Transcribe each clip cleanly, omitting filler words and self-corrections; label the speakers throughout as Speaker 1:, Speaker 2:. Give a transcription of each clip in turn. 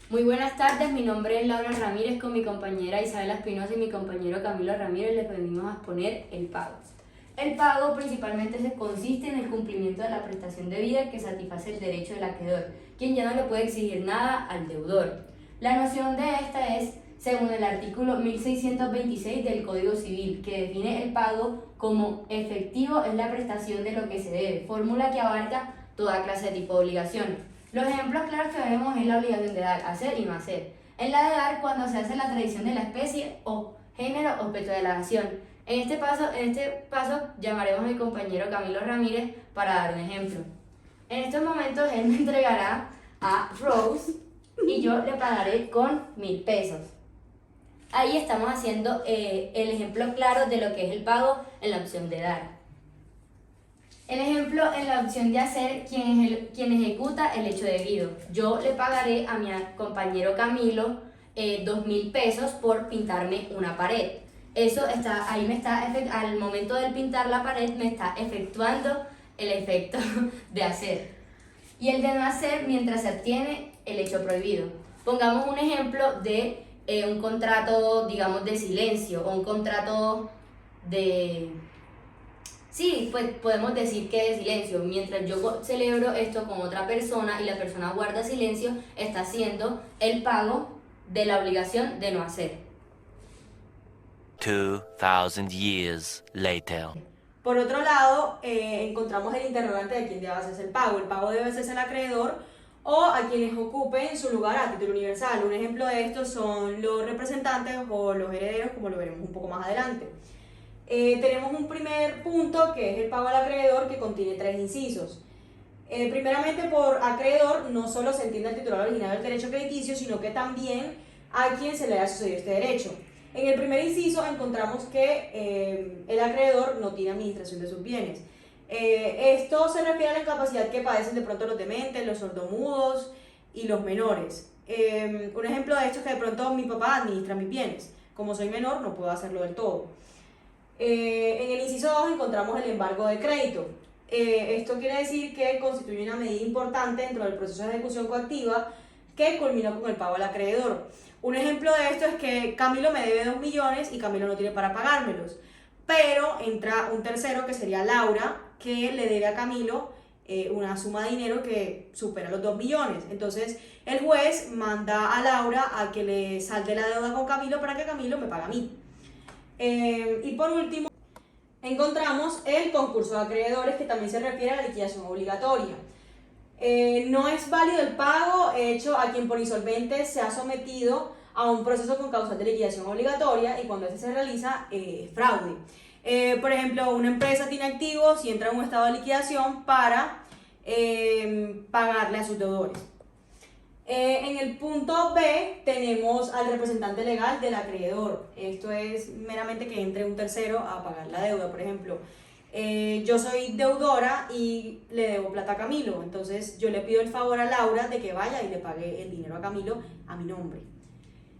Speaker 1: Muy buenas tardes, mi nombre es Laura Ramírez, con mi compañera Isabela Espinosa y mi compañero Camilo Ramírez les venimos a exponer el pago. El pago principalmente consiste en el cumplimiento de la prestación debida que satisface el derecho del acreedor, quien ya no le puede exigir nada al deudor. La noción de esta es según el artículo 1626 del Código Civil, que define el pago como efectivo es la prestación de lo que se debe, fórmula que abarca toda clase de tipo de obligaciones. Los ejemplos claros que vemos es la obligación de dar, hacer y no hacer. En la de dar, cuando se hace la tradición de la especie o género objeto de la acción. En este paso llamaremos a mi compañero Camilo Ramírez para dar un ejemplo. En estos momentos él me entregará a Rose y yo le pagaré con 1.000 pesos. Ahí estamos haciendo el ejemplo claro de lo que es el pago en la opción de dar. El ejemplo en la opción de hacer, quien ejecuta el hecho debido. Yo le pagaré a mi compañero Camilo 2.000 pesos por pintarme una pared. Al momento de pintar la pared me está efectuando el efecto de hacer. Y el de no hacer mientras se obtiene el hecho prohibido. Pongamos un ejemplo de un contrato, digamos, de silencio o un contrato de... Sí, pues podemos decir que de silencio. Mientras yo celebro esto con otra persona y la persona guarda silencio, está haciendo el pago de la obligación de no hacer.
Speaker 2: 2000 years later.
Speaker 3: Por otro lado, encontramos el interrogante de quién debe hacerse el pago. El pago debe hacerse al acreedor o a quienes ocupen su lugar a título universal. Un ejemplo de esto son los representantes o los herederos, como lo veremos un poco más adelante. Tenemos un primer punto que es el pago al acreedor, que contiene 3 incisos. Primeramente, por acreedor no solo se entiende el titular original del derecho crediticio, sino que también a quien se le ha sucedido este derecho. En el primer inciso encontramos que el acreedor no tiene administración de sus bienes. Esto se refiere a la incapacidad que padecen de pronto los dementes, los sordomudos y los menores. Un ejemplo de esto es que de pronto mi papá administra mis bienes. Como soy menor, no puedo hacerlo del todo. En el inciso 2 encontramos el embargo de crédito. Esto quiere decir que constituye una medida importante dentro del proceso de ejecución coactiva que culmina con el pago al acreedor. Un ejemplo de esto es que Camilo me debe 2 millones y Camilo no tiene para pagármelos, pero entra un tercero que sería Laura, que le debe a Camilo una suma de dinero que supera los 2 millones. Entonces el juez manda a Laura a que le salde la deuda con Camilo para que Camilo me pague a mí. Y por último, encontramos el concurso de acreedores, que también se refiere a la liquidación obligatoria. No es válido el pago hecho a quien por insolvente se ha sometido a un proceso con causal de liquidación obligatoria, y cuando este se realiza es fraude. Por ejemplo, una empresa tiene activos y entra en un estado de liquidación para pagarle a sus deudores. En el punto B tenemos al representante legal del acreedor. Esto es meramente que entre un tercero a pagar la deuda. Por ejemplo, yo soy deudora y le debo plata a Camilo, entonces yo le pido el favor a Laura de que vaya y le pague el dinero a Camilo a mi nombre.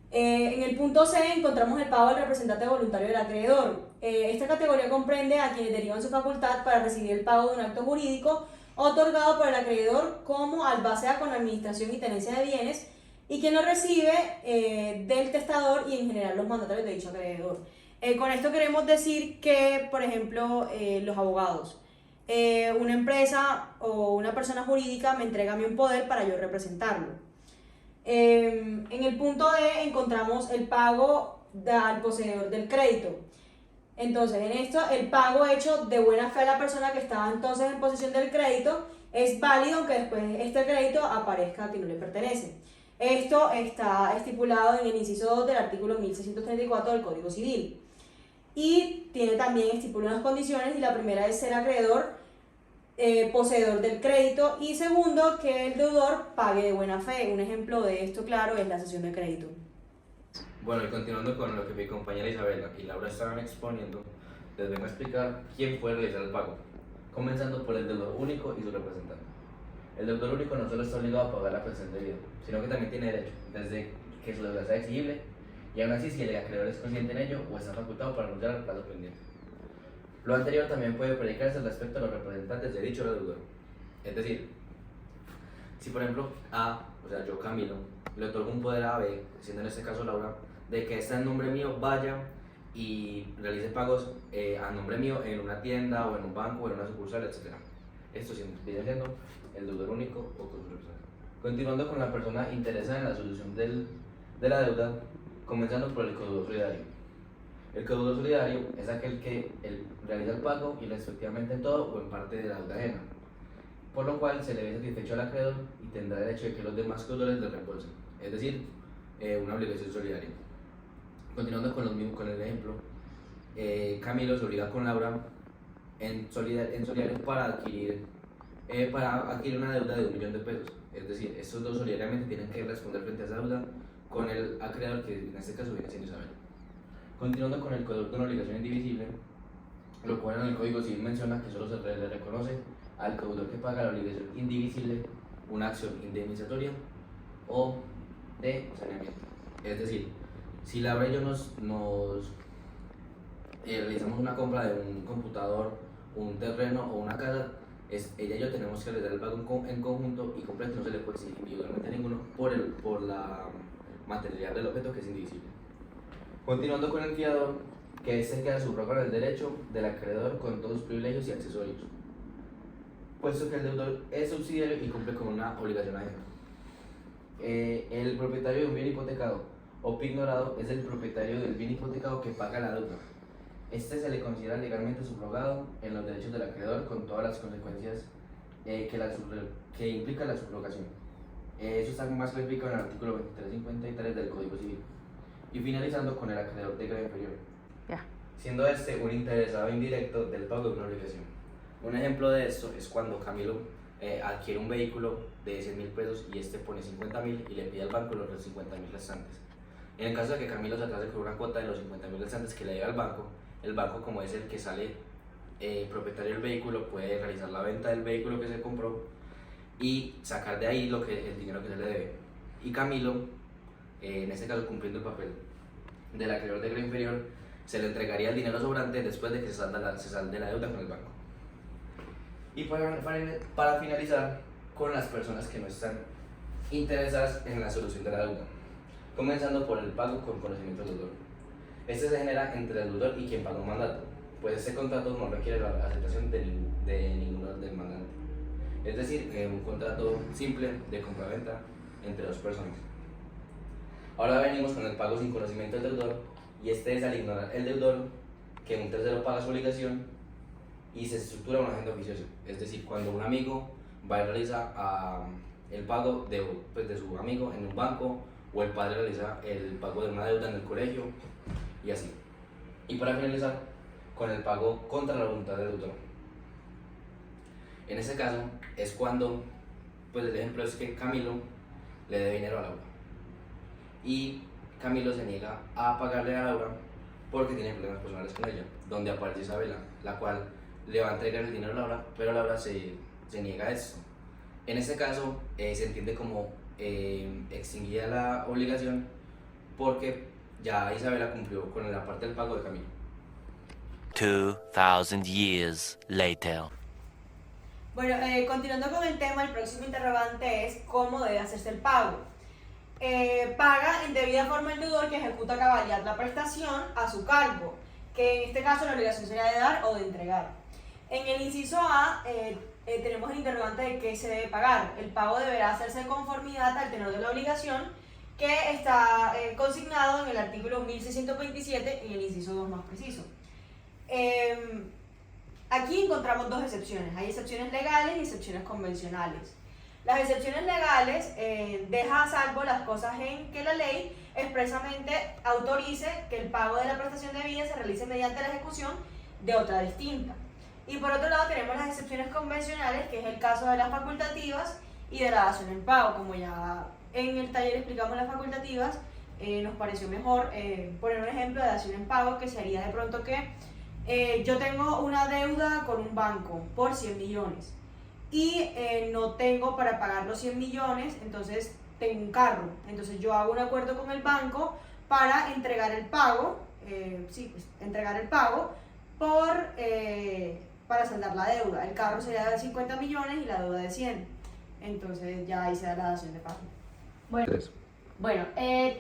Speaker 3: En el punto C encontramos el pago del representante voluntario del acreedor. Esta categoría comprende a quienes derivan su facultad para recibir el pago de un acto jurídico otorgado por el acreedor como albacea con la administración y tenencia de bienes, y quien lo recibe del testador y en general los mandatarios de dicho acreedor. Con esto queremos decir que, por ejemplo, los abogados, una empresa o una persona jurídica me entrega a mí un poder para yo representarlo. En el punto D encontramos el pago al poseedor del crédito. Entonces, en esto, el pago hecho de buena fe a la persona que estaba entonces en posesión del crédito es válido, aunque después este crédito aparezca que no le pertenece. Esto está estipulado en el inciso 2 del artículo 1634 del Código Civil. Y tiene también estipuladas condiciones, y la primera es ser acreedor, poseedor del crédito, y segundo, que el deudor pague de buena fe. Un ejemplo de esto, claro, es la cesión de crédito.
Speaker 4: Bueno, y continuando con lo que mi compañera Isabela y Laura estaban exponiendo, les vengo a explicar quién puede realizar el pago, comenzando por el deudor único y su representante. El deudor único no solo está obligado a pagar la prestación debida, sino que también tiene derecho, desde que su deuda sea exigible, y aún así si el acreedor es consciente en ello o está facultado para anunciar el plazo pendiente. Lo anterior también puede predicarse respecto a los representantes de dicho deudor, es decir, Si por ejemplo A, o sea yo Camilo, le otorgo un poder a B, siendo en este caso Laura, de que está en nombre mío vaya y realice pagos a nombre mío en una tienda o en un banco o en una sucursal, etc. Esto viene siendo el deudor único o con su representante. Continuando con la persona interesada en la solución de la deuda, comenzando por el codeudor solidario. El codeudor solidario es aquel que realiza el pago y respectivamente en todo o en parte de la deuda ajena, por lo cual se le ve satisfecho al acreedor y tendrá derecho de que los demás codeudores le reembolsen, es decir, una obligación solidaria. Continuando con el ejemplo, Camilo se obliga con Laura en solidario para adquirir una deuda de 1 millón de pesos. Es decir, estos dos solidariamente tienen que responder frente a esa deuda con el acreedor, que en este caso viene siendo Isabel. Continuando con el codeudor de una obligación indivisible, lo cual en el Código Civil menciona que solo se le reconoce al codeudor que paga la obligación indivisible una acción indemnizatoria o de saneamiento. Es decir, si Laura y yo realizamos una compra de un computador, un terreno o una casa, ella y yo tenemos que realizar el pago en conjunto y completo, no se le puede exigir individualmente a ninguno por la materialidad del objeto, que es indivisible. Continuando con el fiador, que este queda subrogado el derecho del acreedor con todos sus privilegios y accesorios, puesto que el deudor es subsidiario y cumple con una obligación ajena. El propietario de un bien hipotecado o pignorado es el propietario del bien hipotecado que paga la deuda. Este se le considera legalmente subrogado en los derechos del acreedor con todas las consecuencias que implica la subrogación. Eso está más clarificado en el artículo 2353 del Código Civil. Y finalizando con el acreedor de grado inferior, siendo este un interesado indirecto del pago de una obligación. Un ejemplo de esto es cuando Camilo adquiere un vehículo de 100.000 pesos y este pone 50.000 y le pide al banco los 50.000 restantes. En el caso de que Camilo se atrase con una cuota de los 50.000 restantes que le debe al banco, el banco, como es el que sale propietario del vehículo, puede realizar la venta del vehículo que se compró y sacar de ahí el dinero que se le debe. Y Camilo, en este caso cumpliendo el papel del acreedor de grado inferior, se le entregaría el dinero sobrante después de que se salde la deuda con el banco. Y para finalizar, con las personas que no están interesadas en la solución de la deuda, comenzando por el pago con conocimiento del deudor. Este se genera entre el deudor y quien paga un mandato, pues este contrato no requiere la aceptación de ninguno del mandante. Es decir, un contrato simple de compraventa entre dos personas. Ahora venimos con el pago sin conocimiento del deudor, y este es al ignorar el deudor que un tercero paga su obligación y se estructura una agenda oficiosa. Es decir, cuando un amigo va a realizar el pago de su amigo en un banco, o el padre realiza el pago de una deuda en el colegio, y así. Y para finalizar, con el pago contra la voluntad del deudor. En este caso es cuando, pues el ejemplo es que Camilo le debe dinero a Laura y Camilo se niega a pagarle a Laura porque tiene problemas personales con ella, donde aparece Isabela, la cual le va a entregar el dinero a Laura, pero Laura se niega a esto. En este caso se entiende como extinguida la obligación porque ya Isabela cumplió con la parte del pago de Camilo.
Speaker 2: 2,000 years later.
Speaker 3: Bueno, continuando con el tema, el próximo interrogante es cómo debe hacerse el pago. Paga en debida forma el deudor que ejecuta a cabalidad la prestación a su cargo, que en este caso la obligación sería de dar o de entregar. En el inciso A tenemos el interrogante de qué se debe pagar. El pago deberá hacerse en conformidad al tenor de la obligación, que está consignado en el artículo 1627, en el inciso 2 más preciso. Aquí encontramos dos excepciones. Hay excepciones legales y excepciones convencionales. Las excepciones legales deja a salvo las cosas en que la ley expresamente autorice que el pago de la prestación debida se realice mediante la ejecución de otra distinta. Y por otro lado tenemos las excepciones convencionales, que es el caso de las facultativas y de la dación en pago. Como ya en el taller explicamos las facultativas, nos pareció mejor poner un ejemplo de dación en pago, que sería de pronto que yo tengo una deuda con un banco por 100 millones y no tengo para pagar los 100 millones, entonces tengo un carro. Entonces yo hago un acuerdo con el banco para entregar el pago, entregar el pago para saldar la deuda. El carro sería de 50 millones y la deuda de 100. entonces ya ahí se da la dación de pago.
Speaker 1: Bueno,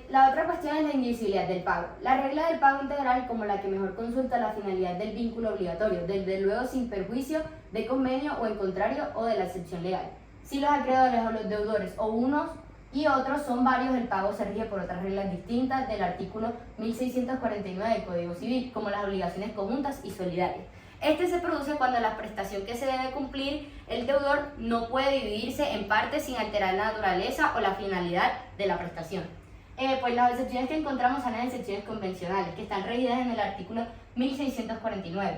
Speaker 1: la otra cuestión es la indivisibilidad del pago. La regla del pago integral como la que mejor consulta la finalidad del vínculo obligatorio, desde luego sin perjuicio de convenio o en contrario o de la excepción legal. Si los acreedores o los deudores o unos y otros son varios, el pago se rige por otras reglas distintas del artículo 1649 del Código Civil, como las obligaciones conjuntas y solidarias. Este se produce cuando la prestación que se debe cumplir el deudor no puede dividirse en partes sin alterar la naturaleza o la finalidad de la prestación. Pues las excepciones que encontramos son las excepciones convencionales, que están regidas en el artículo 1649.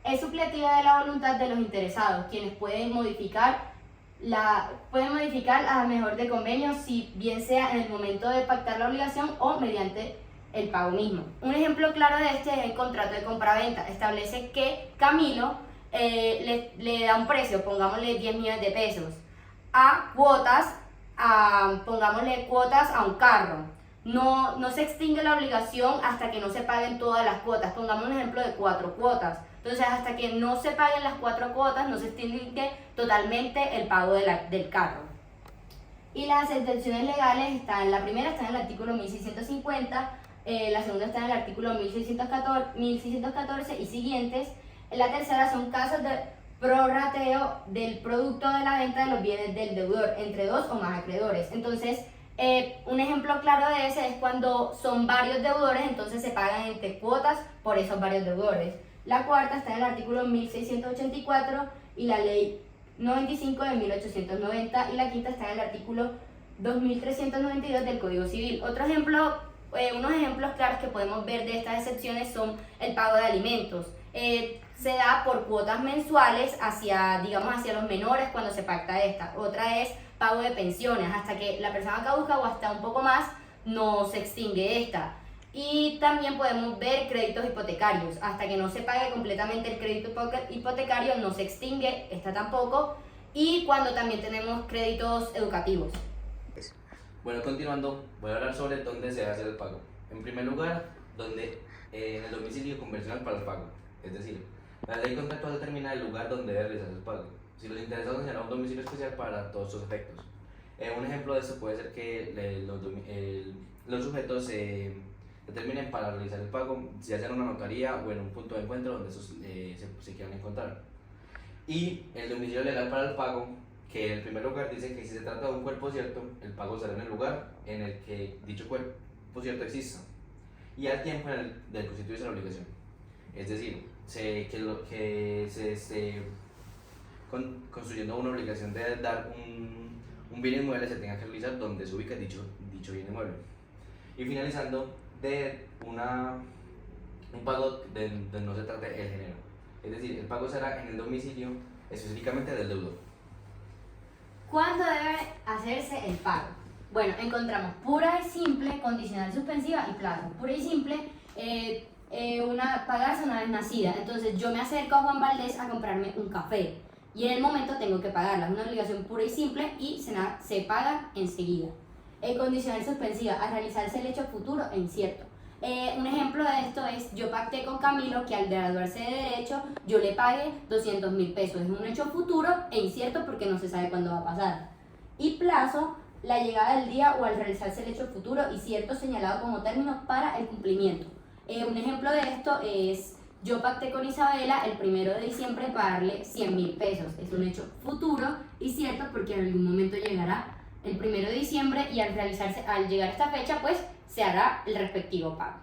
Speaker 1: Es supletiva de la voluntad de los interesados, quienes pueden modificar a mejor de convenio, si bien sea en el momento de pactar la obligación o mediante el pago mismo. Un ejemplo claro de este es el contrato de compraventa. Establece que Camilo le da un precio, pongámosle 10 millones de pesos, a cuotas, pongámosle cuotas a un carro. No se extingue la obligación hasta que no se paguen todas las cuotas. Pongamos un ejemplo de 4 cuotas. Entonces, hasta que no se paguen las 4 cuotas, no se extingue totalmente el pago del carro. Y las excepciones legales la primera está en el artículo 1650, la segunda está en el artículo 1614 y siguientes. La tercera son casos de prorrateo del producto de la venta de los bienes del deudor entre 2 o más acreedores. Entonces, un ejemplo claro de ese es cuando son varios deudores, entonces se pagan entre cuotas por esos varios deudores. La cuarta está en el artículo 1684 y la ley 95 de 1890, y la quinta está en el artículo 2392 del Código Civil. Unos ejemplos claros que podemos ver de estas excepciones son el pago de alimentos. Se da por cuotas mensuales hacia los menores cuando se pacta esta. Otra es pago de pensiones, hasta que la persona caduca o hasta un poco más no se extingue esta. Y también podemos ver créditos hipotecarios, hasta que no se pague completamente el crédito hipotecario no se extingue, esta tampoco. Y cuando también tenemos créditos educativos.
Speaker 4: Bueno, continuando, voy a hablar sobre dónde se hace el pago. En primer lugar, en el domicilio convencional para el pago. Es decir, la ley contractual determina el lugar donde debe realizarse el pago. Si los interesados señalan un domicilio especial para todos sus efectos. Un ejemplo de esto puede ser que los sujetos se determinen para realizar el pago, ya sea en una notaría o en un punto de encuentro donde esos se quieran encontrar. Y el domicilio legal para el pago, que en primer lugar dice que si se trata de un cuerpo cierto, el pago será en el lugar en el que dicho cuerpo cierto exista y al tiempo en el del constituirse la obligación. Es decir, que se esté construyendo una obligación de dar un bien inmueble, se tenga que realizar donde se ubica dicho bien inmueble. Y finalizando, de un pago de no se trate el género. Es decir, el pago será en el domicilio específicamente del deudor.
Speaker 1: ¿Cuándo debe hacerse el pago? Bueno, encontramos pura y simple, condicional suspensiva y plazo. Pura y simple, pagarse una vez nacida. Entonces yo me acerco a Juan Valdés a comprarme un café y en el momento tengo que pagarla. Es una obligación pura y simple y se paga enseguida. Condicional suspensiva, a realizarse el hecho futuro e incierto. Un ejemplo de esto es, yo pacté con Camilo que al graduarse de Derecho yo le pague 200.000 pesos. Es un hecho futuro e incierto porque no se sabe cuándo va a pasar. Y plazo, la llegada del día o al realizarse el hecho futuro y cierto señalado como término para el cumplimiento. Un ejemplo de esto es, yo pacté con Isabela el 1 de diciembre pagarle 100.000 pesos. Es un hecho futuro y cierto porque en algún momento llegará el 1 de diciembre y al llegar a esta fecha pues se hará el respectivo pago.